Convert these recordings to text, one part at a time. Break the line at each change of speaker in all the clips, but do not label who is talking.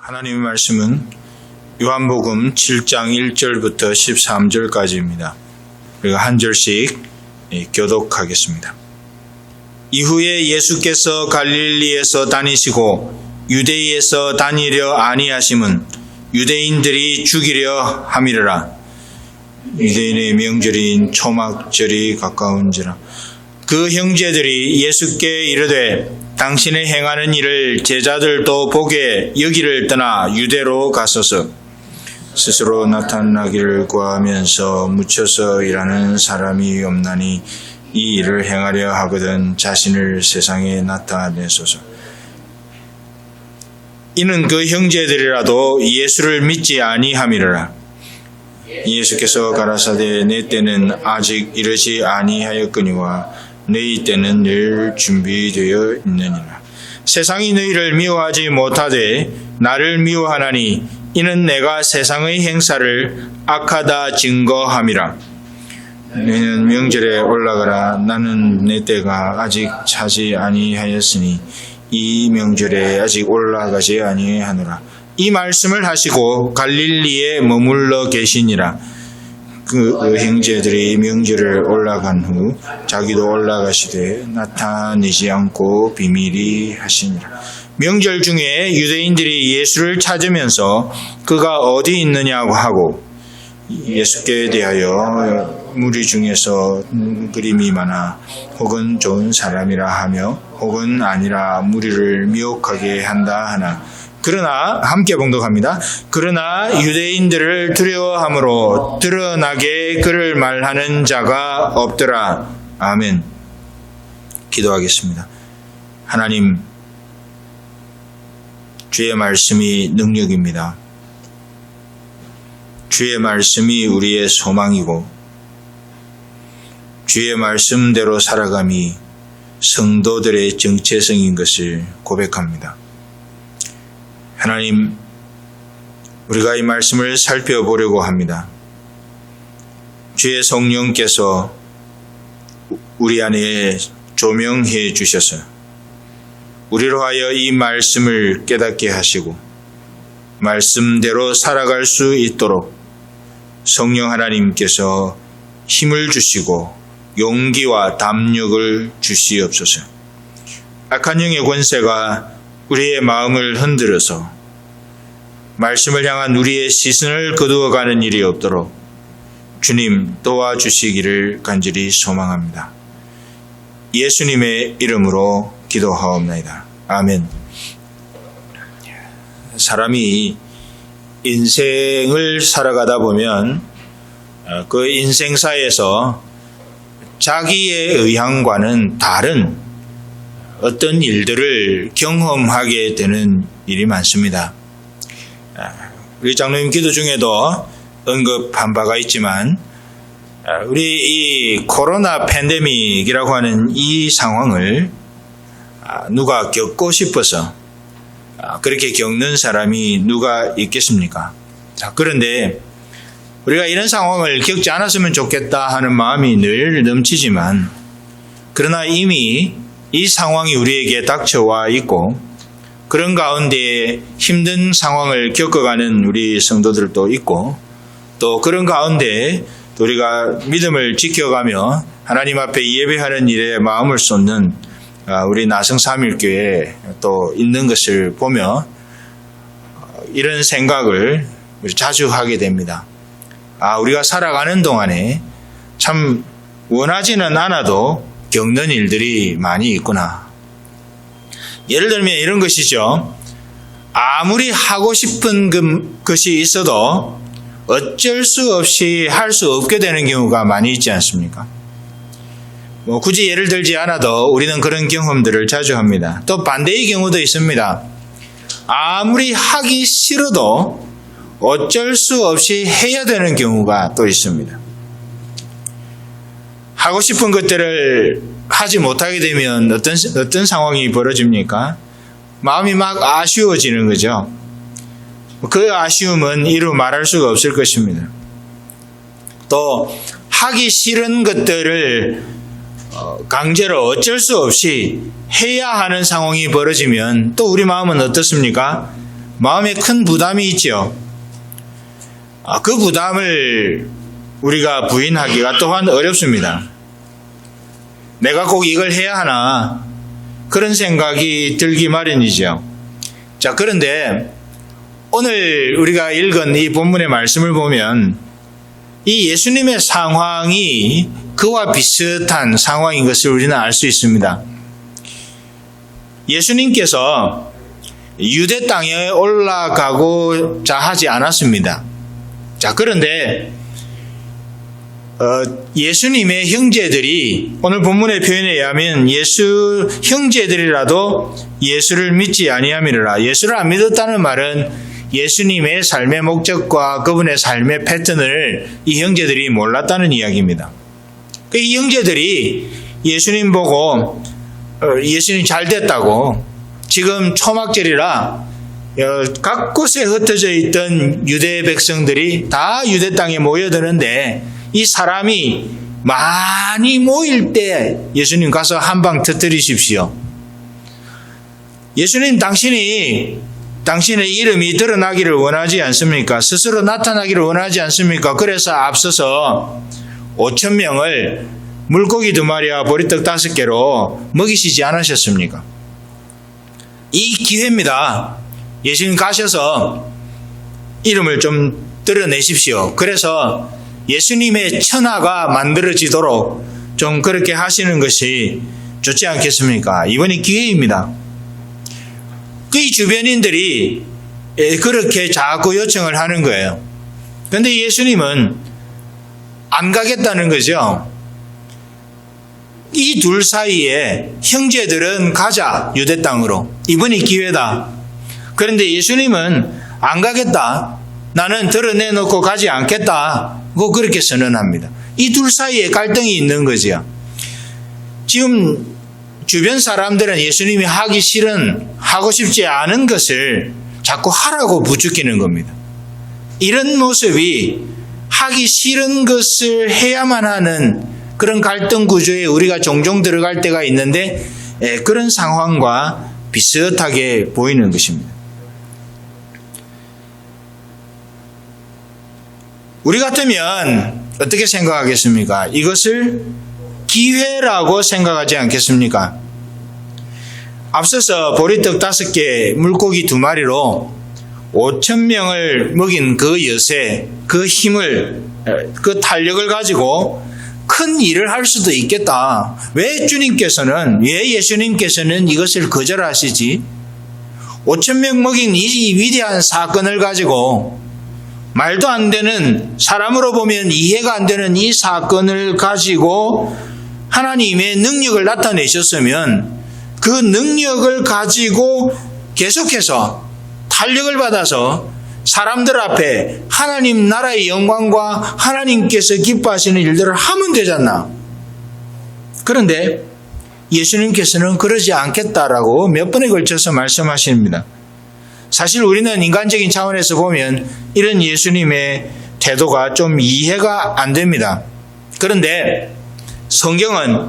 하나님의 말씀은 요한복음 7장 1절부터 13절까지입니다. 우리가 한 절씩 교독하겠습니다. 이후에 예수께서 갈릴리에서 다니시고 유대인에서 다니려 아니하심은 유대인들이 죽이려 함이라. 유대인의 명절인 초막절이 가까운지라. 그 형제들이 예수께 이르되 당신의 행하는 일을 제자들도 보게 여기를 떠나 유대로 가소서. 스스로 나타나기를 구하면서 묻혀서 일하는 사람이 없나니 이 일을 행하려 하거든 자신을 세상에 나타내소서. 이는 그 형제들이라도 예수를 믿지 아니함이라. 예수께서 가라사대 내 때는 아직 이르지 아니하였거니와 너희 때는 늘 준비되어 있느니라. 세상이 너희를 미워하지 못하되 나를 미워하나니 이는 내가 세상의 행사를 악하다 증거함이라. 너희는 명절에 올라가라. 나는 내 때가 아직 차지 아니하였으니 이 명절에 아직 올라가지 아니하노라. 이 말씀을 하시고 갈릴리에 머물러 계시니라. 그 형제들이 명절을 올라간 후 자기도 올라가시되 나타내지 않고 비밀히 하시니라. 명절 중에 유대인들이 예수를 찾으면서 그가 어디 있느냐고 하고 예수께 대하여 무리 중에서 그림이 많아 혹은 좋은 사람이라 하며 혹은 아니라 무리를 미혹하게 한다 하나. 그러나 함께 봉독합니다. 그러나 유대인들을 두려워함으로 드러나게 그를 말하는 자가 없더라. 아멘. 기도하겠습니다. 하나님, 주의 말씀이 능력입니다. 주의 말씀이 우리의 소망이고 주의 말씀대로 살아감이 성도들의 정체성인 것을 고백합니다. 하나님, 우리가 이 말씀을 살펴보려고 합니다. 주의 성령께서 우리 안에 조명해 주셔서 우리로 하여 이 말씀을 깨닫게 하시고 말씀대로 살아갈 수 있도록 성령 하나님께서 힘을 주시고 용기와 담력을 주시옵소서. 악한 영의 권세가 우리의 마음을 흔들어서 말씀을 향한 우리의 시선을 거두어가는 일이 없도록 주님 도와주시기를 간절히 소망합니다. 예수님의 이름으로 기도하옵나이다. 아멘. 사람이 인생을 살아가다 보면 그 인생사에서 자기의 의향과는 다른 어떤 일들을 경험하게 되는 일이 많습니다. 우리 장로님 기도 중에도 언급한 바가 있지만 우리 이 코로나 팬데믹이라고 하는 이 상황을 누가 겪고 싶어서 그렇게 겪는 사람이 누가 있겠습니까? 그런데 우리가 이런 상황을 겪지 않았으면 좋겠다 하는 마음이 늘 넘치지만 그러나 이미 이 상황이 우리에게 닥쳐와 있고 그런 가운데 힘든 상황을 겪어가는 우리 성도들도 있고 또 그런 가운데 우리가 믿음을 지켜가며 하나님 앞에 예배하는 일에 마음을 쏟는 우리 나성삼일교회에 또 있는 것을 보며 이런 생각을 자주 하게 됩니다. 우리가 살아가는 동안에 참 원하지는 않아도 겪는 일들이 많이 있구나. 예를 들면 이런 것이죠. 아무리 하고 싶은 것이 있어도 어쩔 수 없이 할 수 없게 되는 경우가 많이 있지 않습니까? 굳이 예를 들지 않아도 우리는 그런 경험들을 자주 합니다. 또 반대의 경우도 있습니다. 아무리 하기 싫어도 어쩔 수 없이 해야 되는 경우가 또 있습니다. 하고 싶은 것들을 하지 못하게 되면 어떤 상황이 벌어집니까? 마음이 막 아쉬워지는 거죠. 그 아쉬움은 이루 말할 수가 없을 것입니다. 또 하기 싫은 것들을 강제로 어쩔 수 없이 해야 하는 상황이 벌어지면 또 우리 마음은 어떻습니까? 마음에 큰 부담이 있죠. 그 부담을 우리가 부인하기가 또한 어렵습니다. 내가 꼭 이걸 해야 하나 그런 생각이 들기 마련이죠. 자, 그런데 오늘 우리가 읽은 이 본문의 말씀을 보면 이 예수님의 상황이 그와 비슷한 상황인 것을 우리는 알 수 있습니다. 예수님께서 유대 땅에 올라가고자 하지 않았습니다. 자, 그런데 예수님의 형제들이 오늘 본문의 표현에 의하면 예수 형제들이라도 예수를 믿지 아니함이라. 예수를 안 믿었다는 말은 예수님의 삶의 목적과 그분의 삶의 패턴을 이 형제들이 몰랐다는 이야기입니다. 이 형제들이 예수님 보고 예수님 잘 됐다고, 지금 초막절이라 각 곳에 흩어져 있던 유대 백성들이 다 유대 땅에 모여드는데 이 사람이 많이 모일 때 예수님 가서 한 방 터뜨리십시오. 예수님, 당신의 이름이 드러나기를 원하지 않습니까? 스스로 나타나기를 원하지 않습니까? 그래서 앞서서 5,000명을 물고기 2마리와 보리떡 5개로 먹이시지 않으셨습니까? 이 기회입니다. 예수님 가셔서 이름을 좀 드러내십시오. 그래서 예수님의 천하가 만들어지도록 좀 그렇게 하시는 것이 좋지 않겠습니까? 이번이 기회입니다. 그 주변인들이 그렇게 자꾸 요청을 하는 거예요. 그런데 예수님은 안 가겠다는 거죠. 이 둘 사이에 형제들은 가자, 유대 땅으로. 이번이 기회다. 그런데 예수님은 안 가겠다. 나는 드러내놓고 가지 않겠다. 그렇게 선언합니다. 이 둘 사이에 갈등이 있는 거죠. 지금 주변 사람들은 예수님이 하고 싶지 않은 것을 자꾸 하라고 부추기는 겁니다. 이런 모습이 하기 싫은 것을 해야만 하는 그런 갈등 구조에 우리가 종종 들어갈 때가 있는데 그런 상황과 비슷하게 보이는 것입니다. 우리 같으면 어떻게 생각하겠습니까? 이것을 기회라고 생각하지 않겠습니까? 앞서서 보리떡 5개, 물고기 2마리로 5,000명을 먹인 그 여세, 그 힘을, 그 탄력을 가지고 큰 일을 할 수도 있겠다. 왜 예수님께서는 이것을 거절하시지? 5,000명 먹인 이 위대한 사건을 가지고 말도 안 되는, 사람으로 보면 이해가 안 되는 이 사건을 가지고 하나님의 능력을 나타내셨으면 그 능력을 가지고 계속해서 탄력을 받아서 사람들 앞에 하나님 나라의 영광과 하나님께서 기뻐하시는 일들을 하면 되잖아. 그런데 예수님께서는 그러지 않겠다라고 몇 번에 걸쳐서 말씀하십니다. 사실 우리는 인간적인 차원에서 보면 이런 예수님의 태도가 좀 이해가 안 됩니다. 그런데 성경은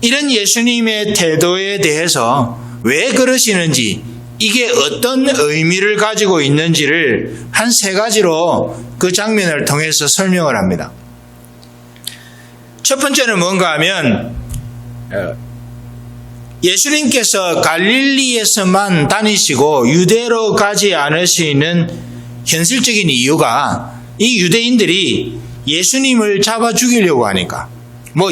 이런 예수님의 태도에 대해서 왜 그러시는지, 이게 어떤 의미를 가지고 있는지를 한 3가지로 그 장면을 통해서 설명을 합니다. 첫 번째는 뭔가 하면 예수님께서 갈릴리에서만 다니시고 유대로 가지 않으시는 현실적인 이유가 이 유대인들이 예수님을 잡아 죽이려고 하니까,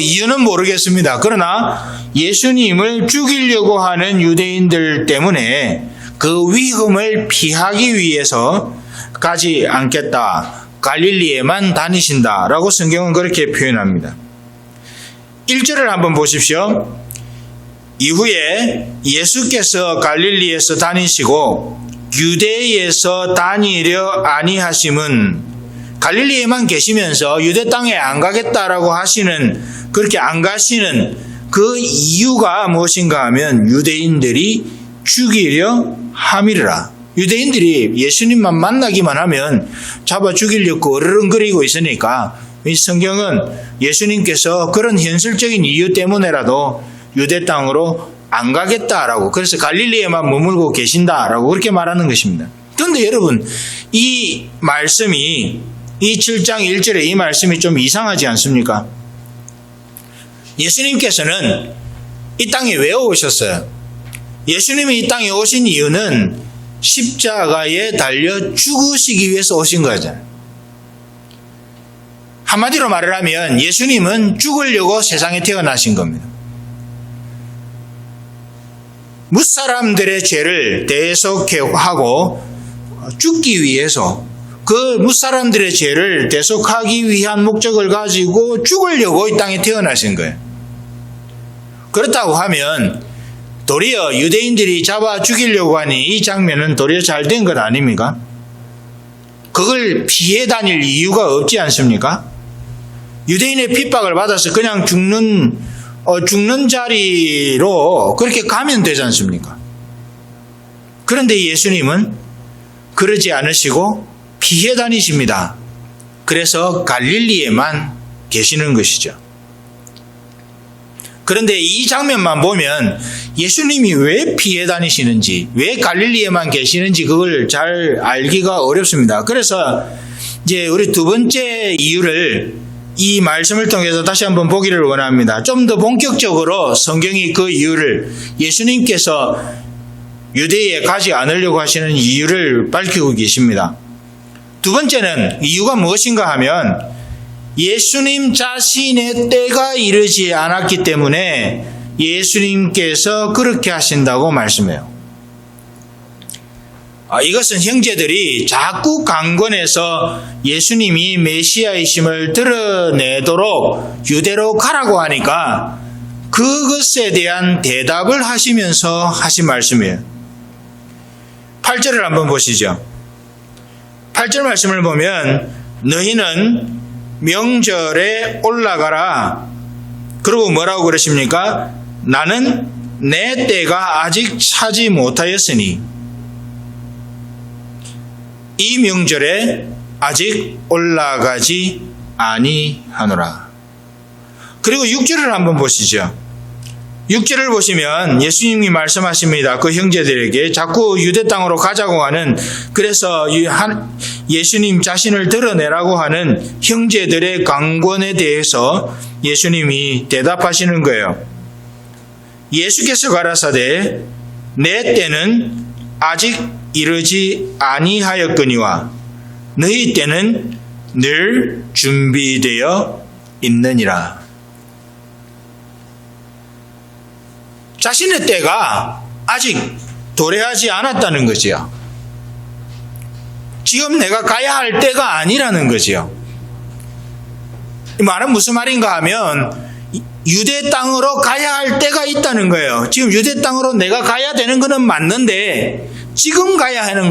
이유는 모르겠습니다. 그러나 예수님을 죽이려고 하는 유대인들 때문에 그 위험을 피하기 위해서 가지 않겠다. 갈릴리에만 다니신다라고 성경은 그렇게 표현합니다. 1절을 한번 보십시오. 이후에 예수께서 갈릴리에서 다니시고 유대에서 다니려 아니하심은, 갈릴리에만 계시면서 유대 땅에 안 가겠다라고 하시는, 그렇게 안 가시는 그 이유가 무엇인가 하면 유대인들이 죽이려 함이라. 유대인들이 예수님만 만나기만 하면 잡아 죽이려고 어르렁거리고 있으니까 이 성경은 예수님께서 그런 현실적인 이유 때문에라도 유대 땅으로 안 가겠다라고, 그래서 갈릴리에만 머물고 계신다라고 그렇게 말하는 것입니다. 그런데 여러분, 이 말씀이, 이 7장 1절에 이 말씀이 좀 이상하지 않습니까? 예수님께서는 이 땅에 왜 오셨어요? 예수님이 이 땅에 오신 이유는 십자가에 달려 죽으시기 위해서 오신 거잖아요. 한마디로 말을 하면 예수님은 죽으려고 세상에 태어나신 겁니다. 뭇사람들의 죄를 대속하고 죽기 위해서, 그 뭇사람들의 죄를 대속하기 위한 목적을 가지고 죽으려고 이 땅에 태어나신 거예요. 그렇다고 하면 도리어 유대인들이 잡아 죽이려고 하니 이 장면은 도리어 잘 된 것 아닙니까? 그걸 피해 다닐 이유가 없지 않습니까? 유대인의 핍박을 받아서 그냥 죽는 자리로 그렇게 가면 되지 않습니까? 그런데 예수님은 그러지 않으시고 피해 다니십니다. 그래서 갈릴리에만 계시는 것이죠. 그런데 이 장면만 보면 예수님이 왜 피해 다니시는지, 왜 갈릴리에만 계시는지 그걸 잘 알기가 어렵습니다. 그래서 이제 우리 두 번째 이유를 이 말씀을 통해서 다시 한번 보기를 원합니다. 좀 더 본격적으로 성경이 그 이유를, 예수님께서 유대에 가지 않으려고 하시는 이유를 밝히고 계십니다. 두 번째는 이유가 무엇인가 하면 예수님 자신의 때가 이르지 않았기 때문에 예수님께서 그렇게 하신다고 말씀해요. 이것은 형제들이 자꾸 강권해서 예수님이 메시아이심을 드러내도록 유대로 가라고 하니까 그것에 대한 대답을 하시면서 하신 말씀이에요. 8절을 한번 보시죠. 8절 말씀을 보면 너희는 명절에 올라가라. 그리고 뭐라고 그러십니까? 나는 내 때가 아직 차지 못하였으니 이 명절에 아직 올라가지 아니하노라. 그리고 6절을 한번 보시죠. 6절을 보시면 예수님이 말씀하십니다. 그 형제들에게 자꾸 유대 땅으로 가자고 하는, 그래서 예수님 자신을 드러내라고 하는 형제들의 강권에 대해서 예수님이 대답하시는 거예요. 예수께서 가라사대 내 때는 아직 이르지 아니하였거니와 너희 때는 늘 준비되어 있느니라. 자신의 때가 아직 도래하지 않았다는 거지요. 지금 내가 가야 할 때가 아니라는 거지요. 이 말은 무슨 말인가 하면 유대 땅으로 가야 할 때가 있다는 거예요. 지금 유대 땅으로 내가 가야 되는 것은 맞는데 지금 가야 하는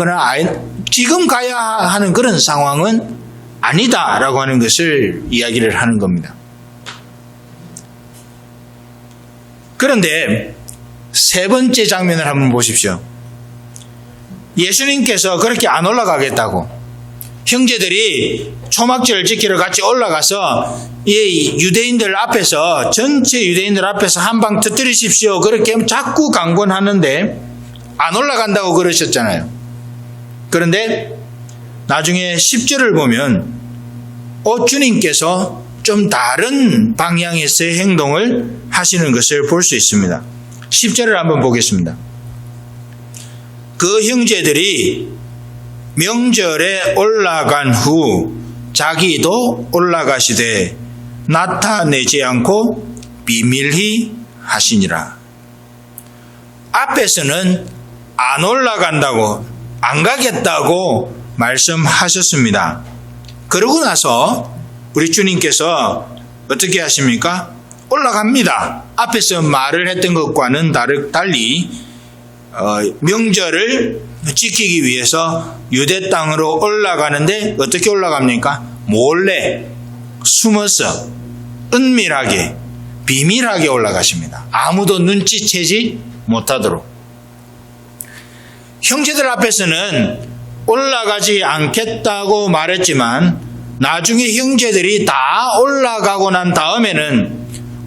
그런 상황은 아니다라고 하는 것을 이야기를 하는 겁니다. 그런데 세 번째 장면을 한번 보십시오. 예수님께서 그렇게 안 올라가겠다고, 형제들이 초막절을 지키러 같이 올라가서 이 유대인들 앞에서, 전체 유대인들 앞에서 한 방 터뜨리십시오, 그렇게 자꾸 강권하는데 안 올라간다고 그러셨잖아요. 그런데 나중에 10절을 보면 주님께서 좀 다른 방향에서의 행동을 하시는 것을 볼 수 있습니다. 10절을 한번 보겠습니다. 그 형제들이 명절에 올라간 후 자기도 올라가시되 나타내지 않고 비밀히 하시니라. 앞에서는 안 올라간다고, 안 가겠다고 말씀하셨습니다. 그러고 나서 우리 주님께서 어떻게 하십니까? 올라갑니다. 앞에서 말을 했던 것과는 달리 명절을 지키기 위해서 유대 땅으로 올라가는데 어떻게 올라갑니까? 몰래, 숨어서, 은밀하게, 비밀하게 올라가십니다. 아무도 눈치채지 못하도록. 형제들 앞에서는 올라가지 않겠다고 말했지만 나중에 형제들이 다 올라가고 난 다음에는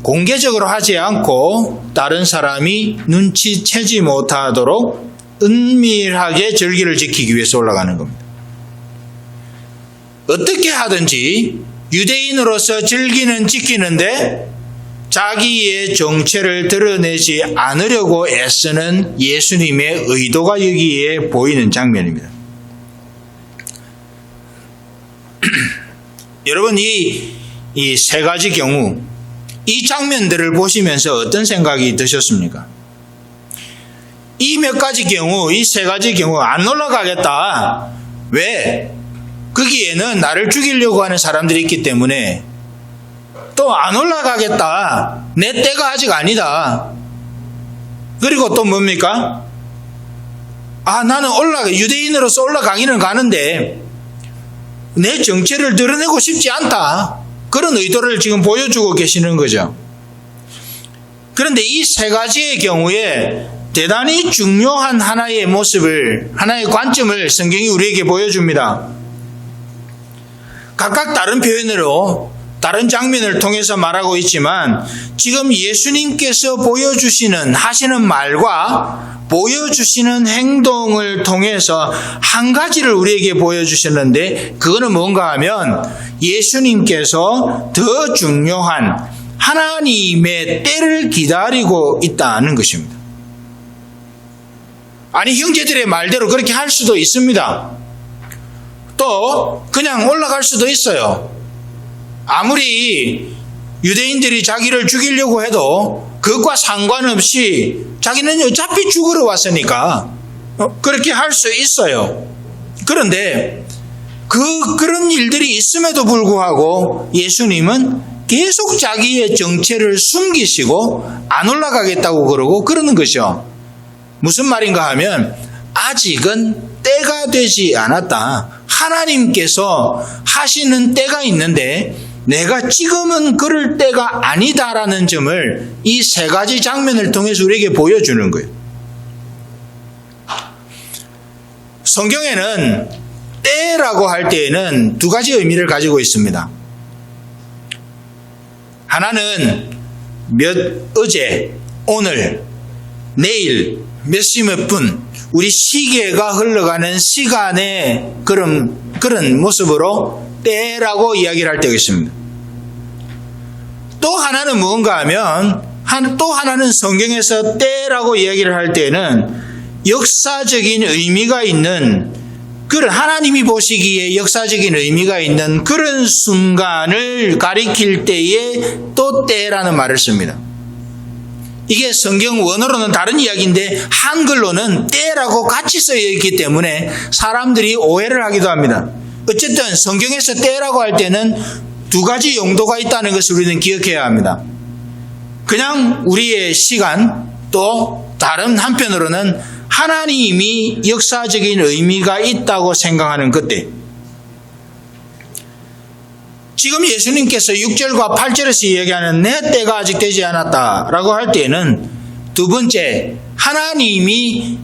공개적으로 하지 않고 다른 사람이 눈치채지 못하도록 은밀하게 절기를 지키기 위해서 올라가는 겁니다. 어떻게 하든지 유대인으로서 절기는 지키는데 자기의 정체를 드러내지 않으려고 애쓰는 예수님의 의도가 여기에 보이는 장면입니다. 여러분, 이 세 가지 경우, 이 장면들을 보시면서 어떤 생각이 드셨습니까? 이 몇 가지 경우, 이 세 가지 경우 안 올라가겠다. 왜? 거기에는 나를 죽이려고 하는 사람들이 있기 때문에. 또 안 올라가겠다. 내 때가 아직 아니다. 그리고 또 뭡니까? 나는 유대인으로서 올라가기는 가는데 내 정체를 드러내고 싶지 않다. 그런 의도를 지금 보여주고 계시는 거죠. 그런데 이 세 가지의 경우에 대단히 중요한 하나의 모습을, 하나의 관점을 성경이 우리에게 보여줍니다. 각각 다른 표현으로 다른 장면을 통해서 말하고 있지만 지금 예수님께서 하시는 말과 보여주시는 행동을 통해서 한 가지를 우리에게 보여주셨는데 그거는 뭔가 하면 예수님께서 더 중요한 하나님의 때를 기다리고 있다는 것입니다. 아니, 형제들의 말대로 그렇게 할 수도 있습니다. 또 그냥 올라갈 수도 있어요. 아무리 유대인들이 자기를 죽이려고 해도 그것과 상관없이 자기는 어차피 죽으러 왔으니까 그렇게 할 수 있어요. 그런데 그런 일들이 있음에도 불구하고 예수님은 계속 자기의 정체를 숨기시고 안 올라가겠다고 그러는 거죠. 무슨 말인가 하면 아직은 때가 되지 않았다. 하나님께서 하시는 때가 있는데 내가 지금은 그럴 때가 아니다라는 점을 이 세 가지 장면을 통해서 우리에게 보여주는 거예요. 성경에는 때라고 할 때에는 두 가지 의미를 가지고 있습니다. 하나는 어제, 오늘, 내일, 몇 시 몇 분, 우리 시계가 흘러가는 시간의 그런 모습으로 때라고 이야기를 할 때가 있습니다. 또 하나는 무언가 하면, 또 하나는 성경에서 때라고 이야기를 할 때는 역사적인 의미가 있는, 그런 하나님이 보시기에 역사적인 의미가 있는 그런 순간을 가리킬 때에 또 때라는 말을 씁니다. 이게 성경 원어로는 다른 이야기인데 한글로는 때라고 같이 쓰여 있기 때문에 사람들이 오해를 하기도 합니다. 어쨌든 성경에서 때라고 할 때는 두 가지 용도가 있다는 것을 우리는 기억해야 합니다. 그냥 우리의 시간, 또 다른 한편으로는 하나님이 역사적인 의미가 있다고 생각하는 그때, 지금 예수님께서 6절과 8절에서 이야기하는 내 때가 아직 되지 않았다라고 할 때는 두 번째, 하나님이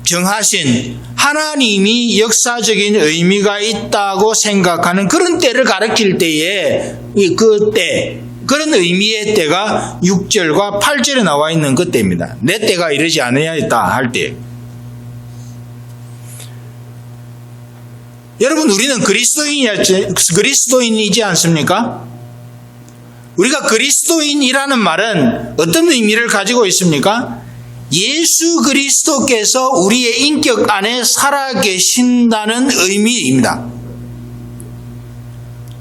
정하신, 하나님이 역사적인 의미가 있다고 생각하는 그런 때를 가리킬 때에 그 때, 그런 의미의 때가 6절과 8절에 나와 있는 그 때입니다. 내 때가 이르지 않아야겠다 할 때. 여러분, 우리는 그리스도인이지 않습니까? 우리가 그리스도인이라는 말은 어떤 의미를 가지고 있습니까? 예수 그리스도께서 우리의 인격 안에 살아계신다는 의미입니다.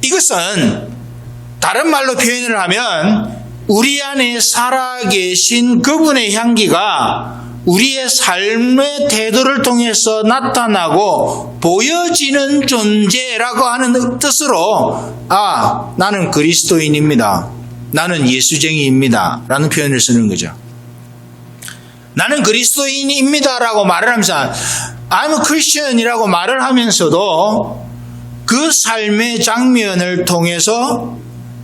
이것은 다른 말로 표현을 하면 우리 안에 살아계신 그분의 향기가 우리의 삶의 태도를 통해서 나타나고 보여지는 존재라고 하는 뜻으로 나는 그리스도인입니다. 나는 예수쟁이입니다. 라는 표현을 쓰는 거죠. 나는 그리스도인입니다 라고 말을 하면서 I'm a Christian이라고 말을 하면서도 그 삶의 장면을 통해서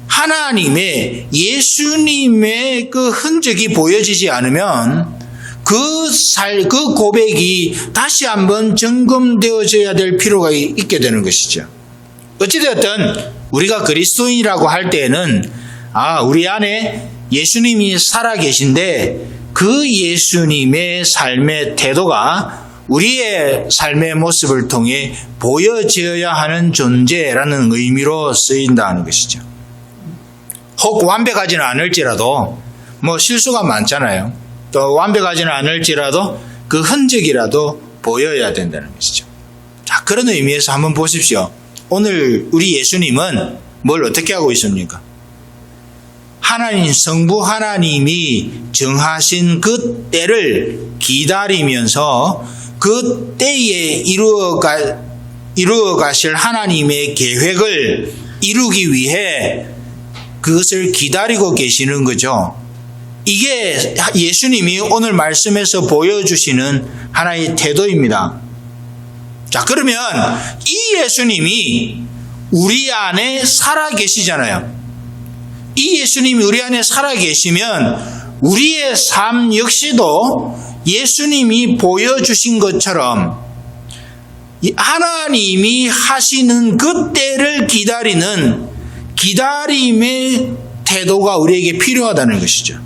하나님의, 예수님의 그 흔적이 보여지지 않으면 그 고백이 다시 한번 점검되어져야 될 필요가 있게 되는 것이죠. 어찌되었든 우리가 그리스도인이라고 할 때에는 우리 안에 예수님이 살아계신데 그 예수님의 삶의 태도가 우리의 삶의 모습을 통해 보여져야 하는 존재라는 의미로 쓰인다는 것이죠. 혹 완벽하지는 않을지라도 실수가 많잖아요. 또 완벽하지는 않을지라도 그 흔적이라도 보여야 된다는 것이죠. 자, 그런 의미에서 한번 보십시오. 오늘 우리 예수님은 뭘 어떻게 하고 있습니까? 하나님, 성부 하나님이 정하신 그 때를 기다리면서 그 때에 이루어 가실 하나님의 계획을 이루기 위해 그것을 기다리고 계시는 거죠. 이게 예수님이 오늘 말씀에서 보여주시는 하나의 태도입니다. 자, 그러면 이 예수님이 우리 안에 살아 계시잖아요. 이 예수님이 우리 안에 살아 계시면 우리의 삶 역시도 예수님이 보여주신 것처럼 하나님이 하시는 그 때를 기다리는 기다림의 태도가 우리에게 필요하다는 것이죠.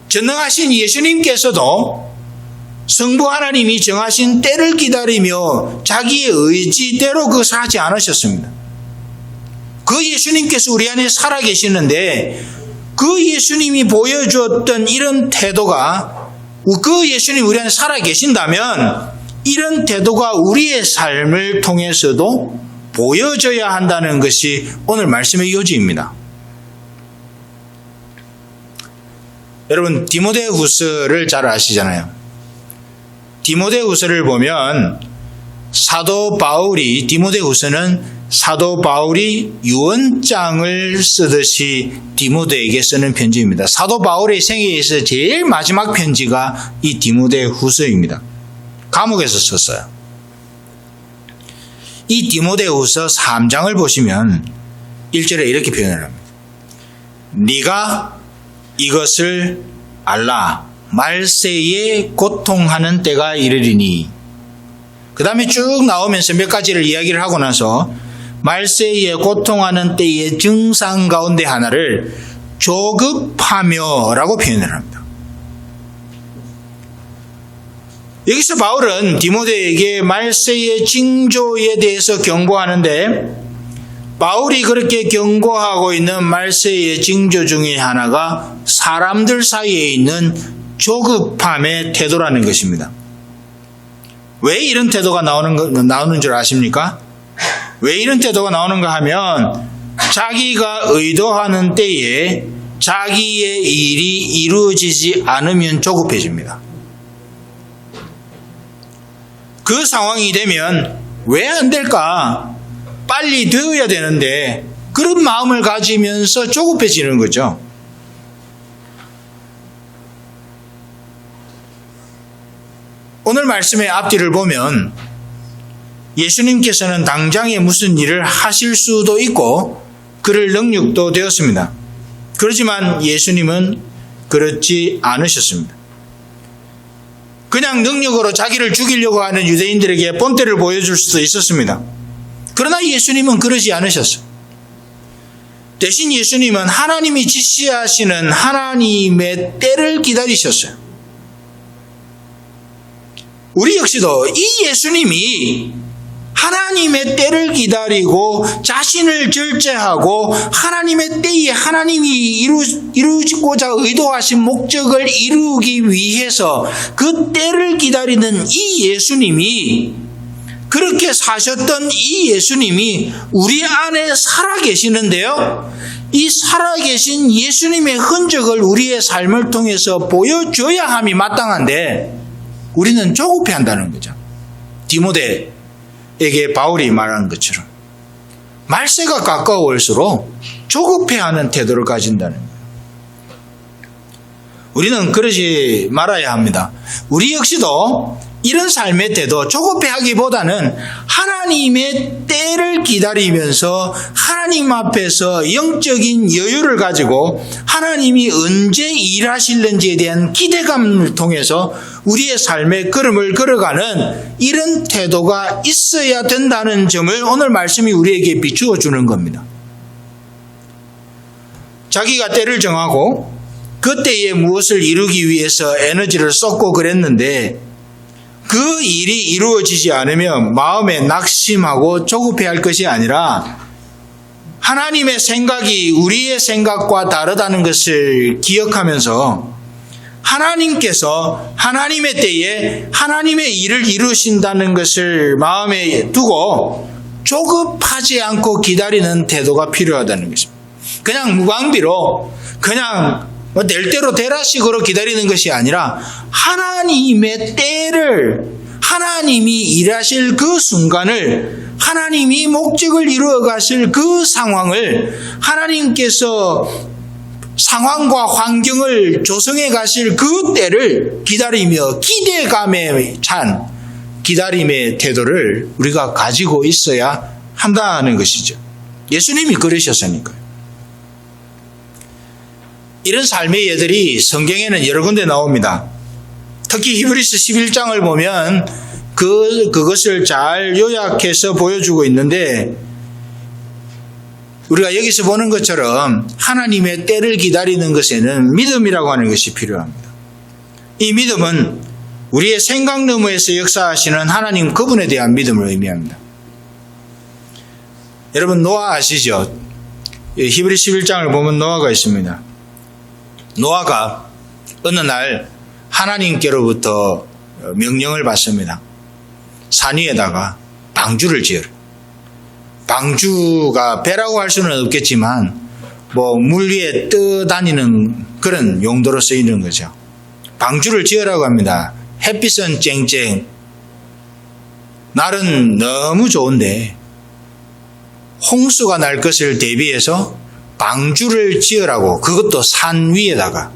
전능하신 예수님께서도 성부 하나님이 정하신 때를 기다리며 자기의 의지대로 그것을 하지 않으셨습니다. 그 예수님께서 우리 안에 살아 계시는데 그 예수님이 보여주었던 이런 태도가 그 예수님이 우리 안에 살아 계신다면 이런 태도가 우리의 삶을 통해서도 보여져야 한다는 것이 오늘 말씀의 요지입니다. 여러분, 디모데후서를 잘 아시잖아요. 디모데후서를 보면 디모데후서는 사도 바울이 유언장을 쓰듯이 디모데에게 쓰는 편지입니다. 사도 바울의 생애에서 제일 마지막 편지가 이 디모데후서입니다. 감옥에서 썼어요. 이 디모데후서 3장을 보시면 1절에 이렇게 표현을 합니다. 네가 이것을 알라. 말세에 고통하는 때가 이르리니. 그 다음에 쭉 나오면서 몇 가지를 이야기를 하고 나서 말세에 고통하는 때의 증상 가운데 하나를 조급하며 라고 표현을 합니다. 여기서 바울은 디모데에게 말세의 징조에 대해서 경고하는데 바울이 그렇게 경고하고 있는 말세의 징조 중에 하나가 사람들 사이에 있는 조급함의 태도라는 것입니다. 왜 이런 태도가 나오는 줄 아십니까? 왜 이런 태도가 나오는가 하면 자기가 의도하는 때에 자기의 일이 이루어지지 않으면 조급해집니다. 그 상황이 되면 왜 안 될까? 빨리 되어야 되는데 그런 마음을 가지면서 조급해지는 거죠. 오늘 말씀의 앞뒤를 보면 예수님께서는 당장에 무슨 일을 하실 수도 있고 그럴 능력도 되었습니다. 그렇지만 예수님은 그렇지 않으셨습니다. 그냥 능력으로 자기를 죽이려고 하는 유대인들에게 본때를 보여줄 수도 있었습니다. 그러나 예수님은 그러지 않으셨어요. 대신 예수님은 하나님이 지시하시는 하나님의 때를 기다리셨어요. 우리 역시도 이 예수님이 하나님의 때를 기다리고 자신을 절제하고 하나님의 때에 하나님이 이루고자 의도하신 목적을 이루기 위해서 그 때를 기다리는 이 예수님이 그렇게 사셨던 이 예수님이 우리 안에 살아계시는데요. 이 살아계신 예수님의 흔적을 우리의 삶을 통해서 보여줘야 함이 마땅한데 우리는 조급해한다는 거죠. 디모데에게 바울이 말하는 것처럼 말세가 가까울수록 조급해하는 태도를 가진다는 거예요. 우리는 그러지 말아야 합니다. 우리 역시도 이런 삶의 때도 조급해하기보다는 하나님의 때를 기다리면서 하나님 앞에서 영적인 여유를 가지고 하나님이 언제 일하실는지에 대한 기대감을 통해서 우리의 삶의 걸음을 걸어가는 이런 태도가 있어야 된다는 점을 오늘 말씀이 우리에게 비추어 주는 겁니다. 자기가 때를 정하고 그때에 무엇을 이루기 위해서 에너지를 쏟고 그랬는데 그 일이 이루어지지 않으면 마음에 낙심하고 조급해할 것이 아니라 하나님의 생각이 우리의 생각과 다르다는 것을 기억하면서 하나님께서 하나님의 때에 하나님의 일을 이루신다는 것을 마음에 두고 조급하지 않고 기다리는 태도가 필요하다는 것입니다. 그냥 무방비로 그냥 될 대로 되라식으로 기다리는 것이 아니라 하나님의 때를 하나님이 일하실 그 순간을 하나님이 목적을 이루어 가실 그 상황을 하나님께서 상황과 환경을 조성해 가실 그 때를 기다리며 기대감에 찬 기다림의 태도를 우리가 가지고 있어야 한다는 것이죠. 예수님이 그러셨으니까요. 이런 삶의 예들이 성경에는 여러 군데 나옵니다. 특히 히브리서 11장을 보면 그것을 잘 요약해서 보여주고 있는데 우리가 여기서 보는 것처럼 하나님의 때를 기다리는 것에는 믿음이라고 하는 것이 필요합니다. 이 믿음은 우리의 생각 너머에서 역사하시는 하나님 그분에 대한 믿음을 의미합니다. 여러분 노아 아시죠? 히브리 11장을 보면 노아가 있습니다. 노아가 어느 날 하나님께로부터 명령을 받습니다. 산 위에다가 방주를 지어라. 방주가 배라고 할 수는 없겠지만 물 위에 떠다니는 그런 용도로 쓰이는 거죠. 방주를 지으라고 합니다. 햇빛은 쨍쨍 날은 너무 좋은데 홍수가 날 것을 대비해서 방주를 지으라고 그것도 산 위에다가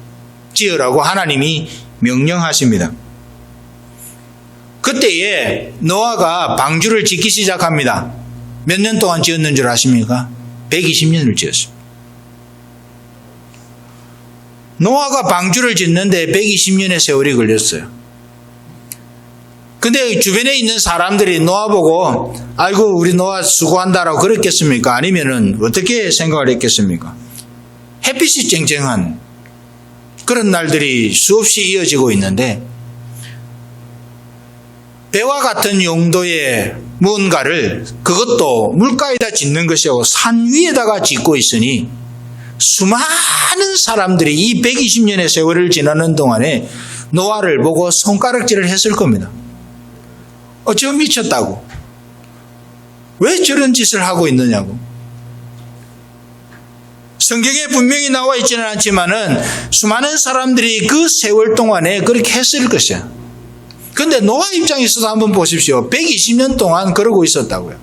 지으라고 하나님이 명령하십니다. 그때에 노아가 방주를 짓기 시작합니다. 몇 년 동안 지었는 줄 아십니까? 120년을 지었습니다. 노아가 방주를 짓는데 120년의 세월이 걸렸어요. 근데 주변에 있는 사람들이 노아 보고 아이고 우리 노아 수고한다라고 그랬겠습니까? 아니면은 어떻게 생각을 했겠습니까? 햇빛이 쨍쨍한 그런 날들이 수없이 이어지고 있는데 배와 같은 용도의 무언가를 그것도 물가에다 짓는 것이고 산 위에다가 짓고 있으니 수많은 사람들이 이 120년의 세월을 지나는 동안에 노아를 보고 손가락질을 했을 겁니다. 저 미쳤다고. 왜 저런 짓을 하고 있느냐고. 성경에 분명히 나와 있지는 않지만은 수많은 사람들이 그 세월 동안에 그렇게 했을 것이야. 그런데 노아 입장에서도 한번 보십시오. 120년 동안 그러고 있었다고요.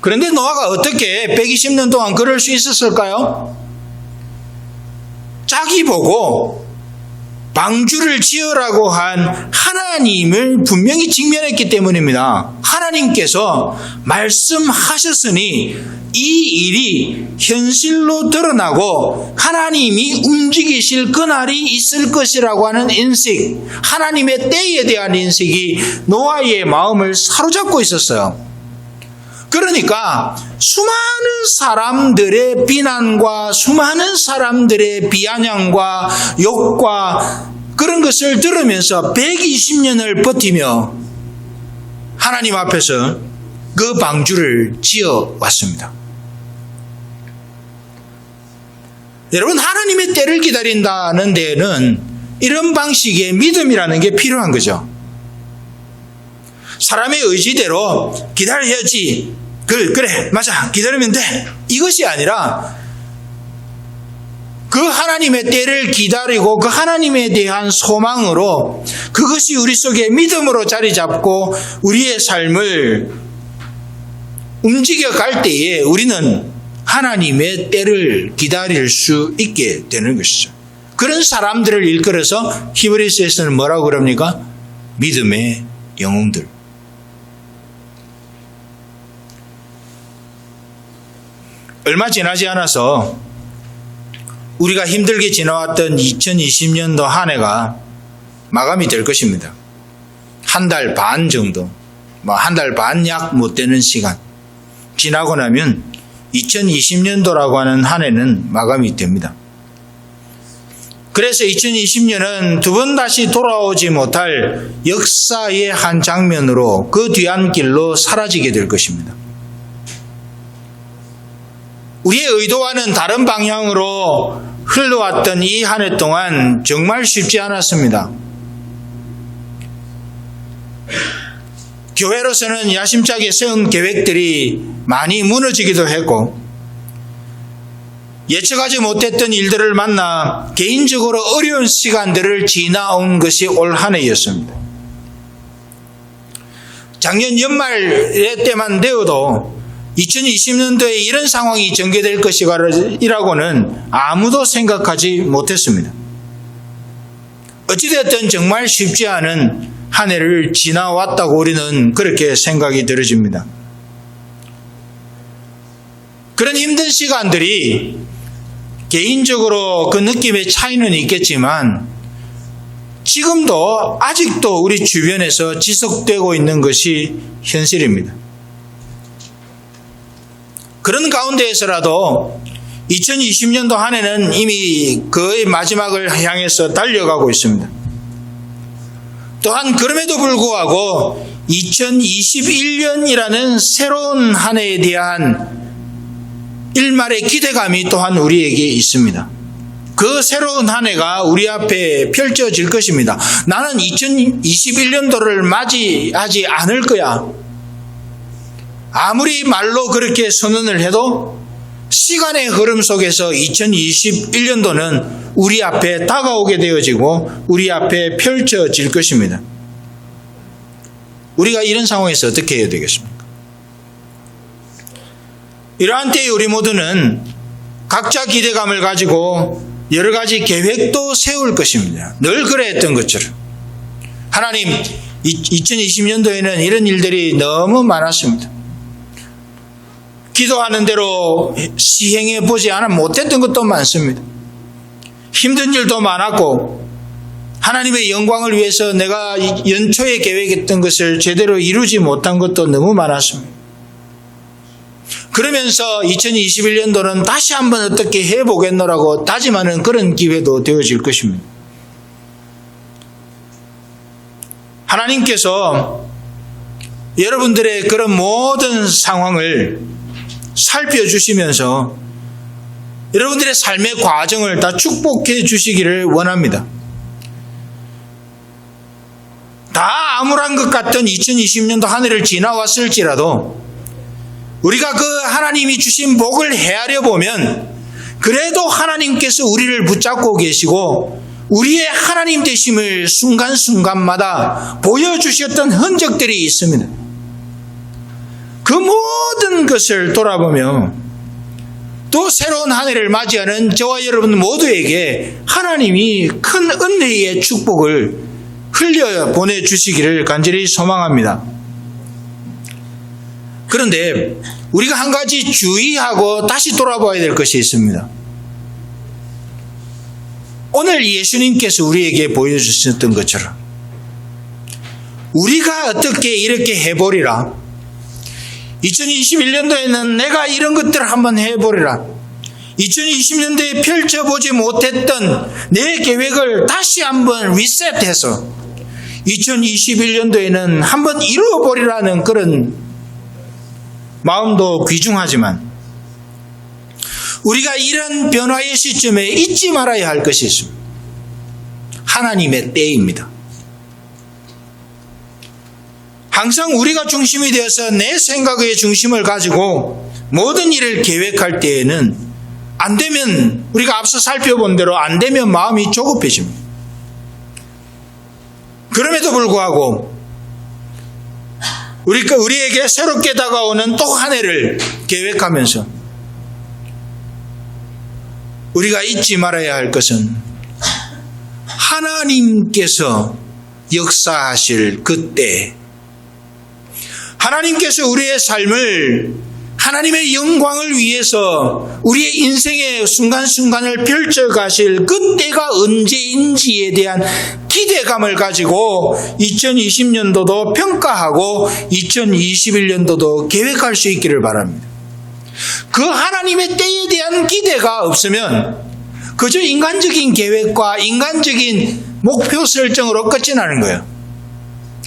그런데 노아가 어떻게 120년 동안 그럴 수 있었을까요? 자기 보고 방주를 지으라고 한 하나님을 분명히 직면했기 때문입니다. 하나님께서 말씀하셨으니 이 일이 현실로 드러나고 하나님이 움직이실 그날이 있을 것이라고 하는 인식, 하나님의 때에 대한 인식이 노아의 마음을 사로잡고 있었어요. 그러니까 수많은 사람들의 비난과 수많은 사람들의 비아냥과 욕과 그런 것을 들으면서 120년을 버티며 하나님 앞에서 그 방주를 지어 왔습니다. 여러분, 하나님의 때를 기다린다는 데에는 이런 방식의 믿음이라는 게 필요한 거죠. 사람의 의지대로 기다려야지. 그래, 맞아. 기다리면 돼. 이것이 아니라 그 하나님의 때를 기다리고 그 하나님에 대한 소망으로 그것이 우리 속에 믿음으로 자리 잡고 우리의 삶을 움직여갈 때에 우리는 하나님의 때를 기다릴 수 있게 되는 것이죠. 그런 사람들을 일컬어서 히브리서에서는 뭐라고 그럽니까? 믿음의 영웅들. 얼마 지나지 않아서 우리가 힘들게 지나왔던 2020년도 한 해가 마감이 될 것입니다. 한 달 반 정도, 한 달 반 약 못 되는 시간 지나고 나면 2020년도라고 하는 한 해는 마감이 됩니다. 그래서 2020년은 두 번 다시 돌아오지 못할 역사의 한 장면으로 그 뒤안길로 사라지게 될 것입니다. 우리의 의도와는 다른 방향으로 흘러왔던 이 한 해 동안 정말 쉽지 않았습니다. 교회로서는 야심차게 세운 계획들이 많이 무너지기도 했고, 예측하지 못했던 일들을 만나 개인적으로 어려운 시간들을 지나온 것이 올 한 해였습니다. 작년 연말 때만 되어도 2020년도에 이런 상황이 전개될 것이라고는 아무도 생각하지 못했습니다. 어찌됐든 정말 쉽지 않은 한 해를 지나왔다고 우리는 그렇게 생각이 들어집니다. 그런 힘든 시간들이 개인적으로 그 느낌의 차이는 있겠지만 지금도 아직도 우리 주변에서 지속되고 있는 것이 현실입니다. 그런 가운데에서라도 2020년도 한 해는 이미 그의 마지막을 향해서 달려가고 있습니다. 또한 그럼에도 불구하고 2021년이라는 새로운 한 해에 대한 일말의 기대감이 또한 우리에게 있습니다. 그 새로운 한 해가 우리 앞에 펼쳐질 것입니다. 나는 2021년도를 맞이하지 않을 거야. 아무리 말로 그렇게 선언을 해도 시간의 흐름 속에서 2021년도는 우리 앞에 다가오게 되어지고 우리 앞에 펼쳐질 것입니다. 우리가 이런 상황에서 어떻게 해야 되겠습니까? 이러한 때에 우리 모두는 각자 기대감을 가지고 여러 가지 계획도 세울 것입니다. 늘 그랬던 것처럼. 하나님, 2020년도에는 이런 일들이 너무 많았습니다. 기도하는 대로 시행해 보지 않아 못했던 것도 많습니다. 힘든 일도 많았고 하나님의 영광을 위해서 내가 연초에 계획했던 것을 제대로 이루지 못한 것도 너무 많았습니다. 그러면서 2021년도는 다시 한번 어떻게 해보겠노라고 다짐하는 그런 기회도 되어질 것입니다. 하나님께서 여러분들의 그런 모든 상황을 살펴주시면서 여러분들의 삶의 과정을 다 축복해 주시기를 원합니다. 다 암울한 것 같던 2020년도 한 해를 지나왔을지라도 우리가 그 하나님이 주신 복을 헤아려 보면 그래도 하나님께서 우리를 붙잡고 계시고 우리의 하나님 되심을 순간순간마다 보여주셨던 흔적들이 있습니다. 그 모든 것을 돌아보며 또 새로운 한 해를 맞이하는 저와 여러분 모두에게 하나님이 큰 은혜의 축복을 흘려 보내주시기를 간절히 소망합니다. 그런데 우리가 한 가지 주의하고 다시 돌아봐야 될 것이 있습니다. 오늘 예수님께서 우리에게 보여주셨던 것처럼 우리가 어떻게 이렇게 해보리라, 2021년도에는 내가 이런 것들을 한번 해보리라, 2020년도에 펼쳐보지 못했던 내 계획을 다시 한번 리셋해서 2021년도에는 한번 이루어보리라는 그런 마음도 귀중하지만 우리가 이런 변화의 시점에 잊지 말아야 할 것이 있습니다. 하나님의 때입니다. 항상 우리가 중심이 되어서 내 생각의 중심을 가지고 모든 일을 계획할 때에는 안 되면, 우리가 앞서 살펴본 대로 안 되면 마음이 조급해집니다. 그럼에도 불구하고 우리에게 새롭게 다가오는 또 한 해를 계획하면서 우리가 잊지 말아야 할 것은 하나님께서 역사하실 그때, 하나님께서 우리의 삶을 하나님의 영광을 위해서 우리의 인생의 순간순간을 펼쳐가실 그때가 언제인지에 대한 기대감을 가지고 2020년도도 평가하고 2021년도도 계획할 수 있기를 바랍니다. 그 하나님의 때에 대한 기대가 없으면 그저 인간적인 계획과 인간적인 목표 설정으로 끝이 나는 거예요.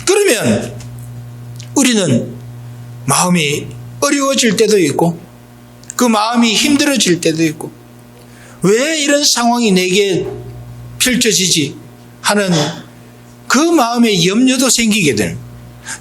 그러면 우리는 마음이 어려워질 때도 있고 그 마음이 힘들어질 때도 있고 왜 이런 상황이 내게 펼쳐지지 하는 그 마음의 염려도 생기게 되는 거예요.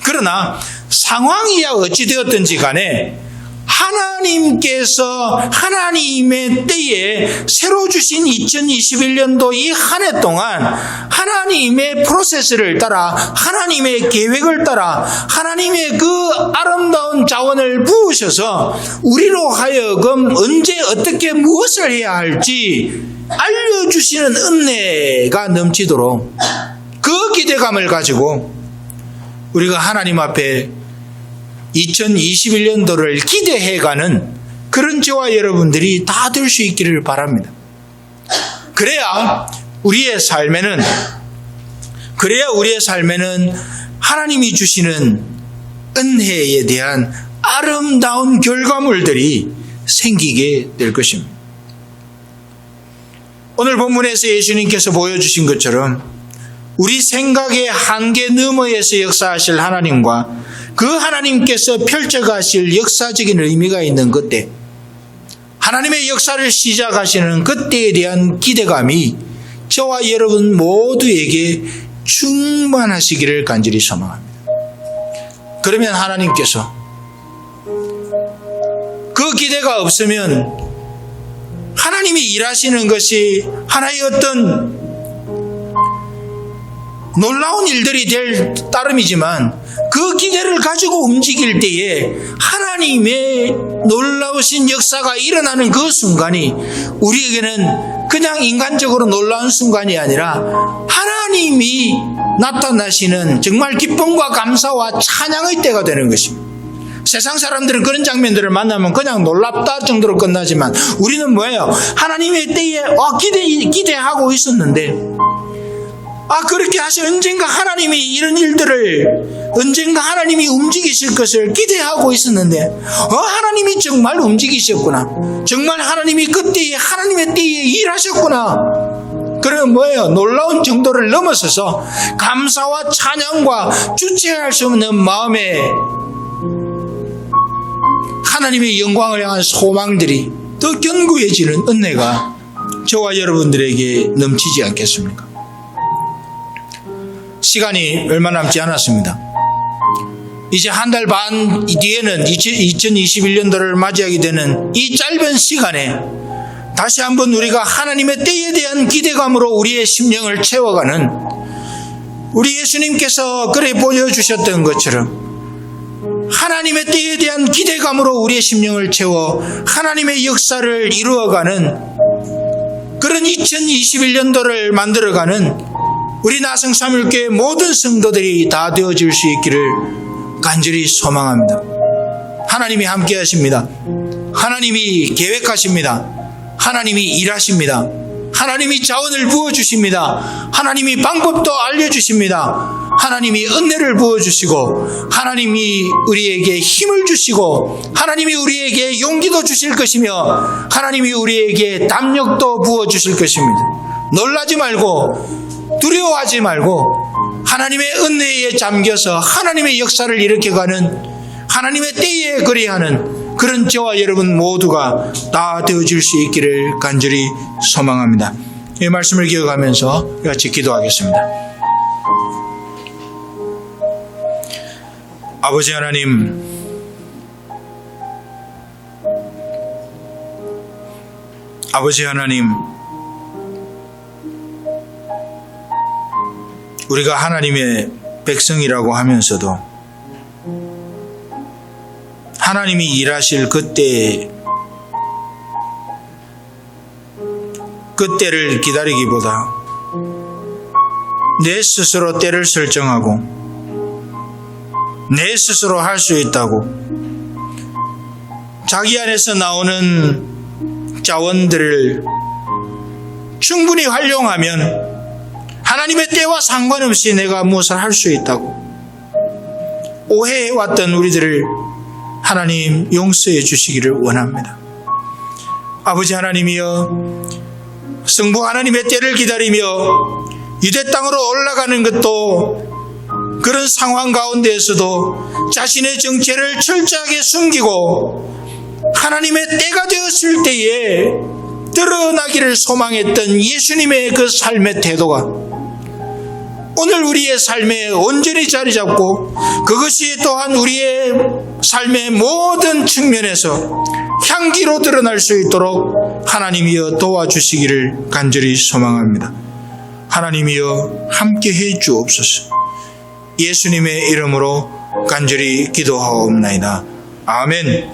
그러나 상황이야 어찌되었든지 간에 하나님께서 하나님의 때에 새로 주신 2021년도 이 한 해 동안 하나님의 프로세스를 따라 하나님의 계획을 따라 하나님의 그 아름다운 자원을 부으셔서 우리로 하여금 언제 어떻게 무엇을 해야 할지 알려주시는 은혜가 넘치도록 그 기대감을 가지고 우리가 하나님 앞에 2021년도를 기대해가는 그런 저와 여러분들이 다 될 수 있기를 바랍니다. 그래야 우리의 삶에는 하나님이 주시는 은혜에 대한 아름다운 결과물들이 생기게 될 것입니다. 오늘 본문에서 예수님께서 보여주신 것처럼 우리 생각의 한계 너머에서 역사하실 하나님과 그 하나님께서 펼쳐가실 역사적인 의미가 있는 그때, 하나님의 역사를 시작하시는 그때에 대한 기대감이 저와 여러분 모두에게 충만하시기를 간절히 소망합니다. 그러면 하나님께서 그 기대가 없으면 하나님이 일하시는 것이 하나의 어떤 놀라운 일들이 될 따름이지만 그 기대를 가지고 움직일 때에 하나님의 놀라우신 역사가 일어나는 그 순간이 우리에게는 그냥 인간적으로 놀라운 순간이 아니라 하나님이 나타나시는 정말 기쁨과 감사와 찬양의 때가 되는 것입니다. 세상 사람들은 그런 장면들을 만나면 그냥 놀랍다 정도로 끝나지만 우리는 뭐예요? 하나님의 때에 기대하고 있었는데 그렇게 하시 언젠가 하나님이 이런 일들을 언젠가 하나님이 움직이실 것을 기대하고 있었는데 하나님이 정말 움직이셨구나. 정말 하나님이 그때에 하나님의 때에 일하셨구나. 그러면 뭐예요? 놀라운 정도를 넘어서서 감사와 찬양과 주체할 수 없는 마음에 하나님의 영광을 향한 소망들이 더 견고해지는 은혜가 저와 여러분들에게 넘치지 않겠습니까? 시간이 얼마 남지 않았습니다. 이제 한 달 반 뒤에는 2021년도를 맞이하게 되는 이 짧은 시간에 다시 한번 우리가 하나님의 때에 대한 기대감으로 우리의 심령을 채워가는 우리 예수님께서 그래 보여주셨던 것처럼 하나님의 때에 대한 기대감으로 우리의 심령을 채워 하나님의 역사를 이루어가는 그런 2021년도를 만들어가는 우리 나성삼일교회 모든 성도들이 다 되어질 수 있기를 간절히 소망합니다. 하나님이 함께 하십니다. 하나님이 계획하십니다. 하나님이 일하십니다. 하나님이 자원을 부어주십니다. 하나님이 방법도 알려주십니다. 하나님이 은혜를 부어주시고 하나님이 우리에게 힘을 주시고 하나님이 우리에게 용기도 주실 것이며 하나님이 우리에게 담력도 부어주실 것입니다. 놀라지 말고 두려워하지 말고 하나님의 은혜에 잠겨서 하나님의 역사를 일으켜가는 하나님의 때에 그리하는 그런 저와 여러분 모두가 다 되어질 수 있기를 간절히 소망합니다. 이 말씀을 기억하면서 같이 기도하겠습니다. 아버지 하나님, 아버지 하나님, 우리가 하나님의 백성이라고 하면서도 하나님이 일하실 그때를 기다리기보다 내 스스로 때를 설정하고 내 스스로 할 수 있다고 자기 안에서 나오는 자원들을 충분히 활용하면 하나님의 때와 상관없이 내가 무엇을 할 수 있다고 오해해왔던 우리들을 하나님 용서해 주시기를 원합니다. 아버지 하나님이여, 성부 하나님의 때를 기다리며 유대 땅으로 올라가는 것도 그런 상황 가운데에서도 자신의 정체를 철저하게 숨기고 하나님의 때가 되었을 때에 드러나기를 소망했던 예수님의 그 삶의 태도가 오늘 우리의 삶에 온전히 자리 잡고 그것이 또한 우리의 삶의 모든 측면에서 향기로 드러날 수 있도록 하나님이여 도와주시기를 간절히 소망합니다. 하나님이여 함께해 주옵소서. 예수님의 이름으로 간절히 기도하옵나이다. 아멘.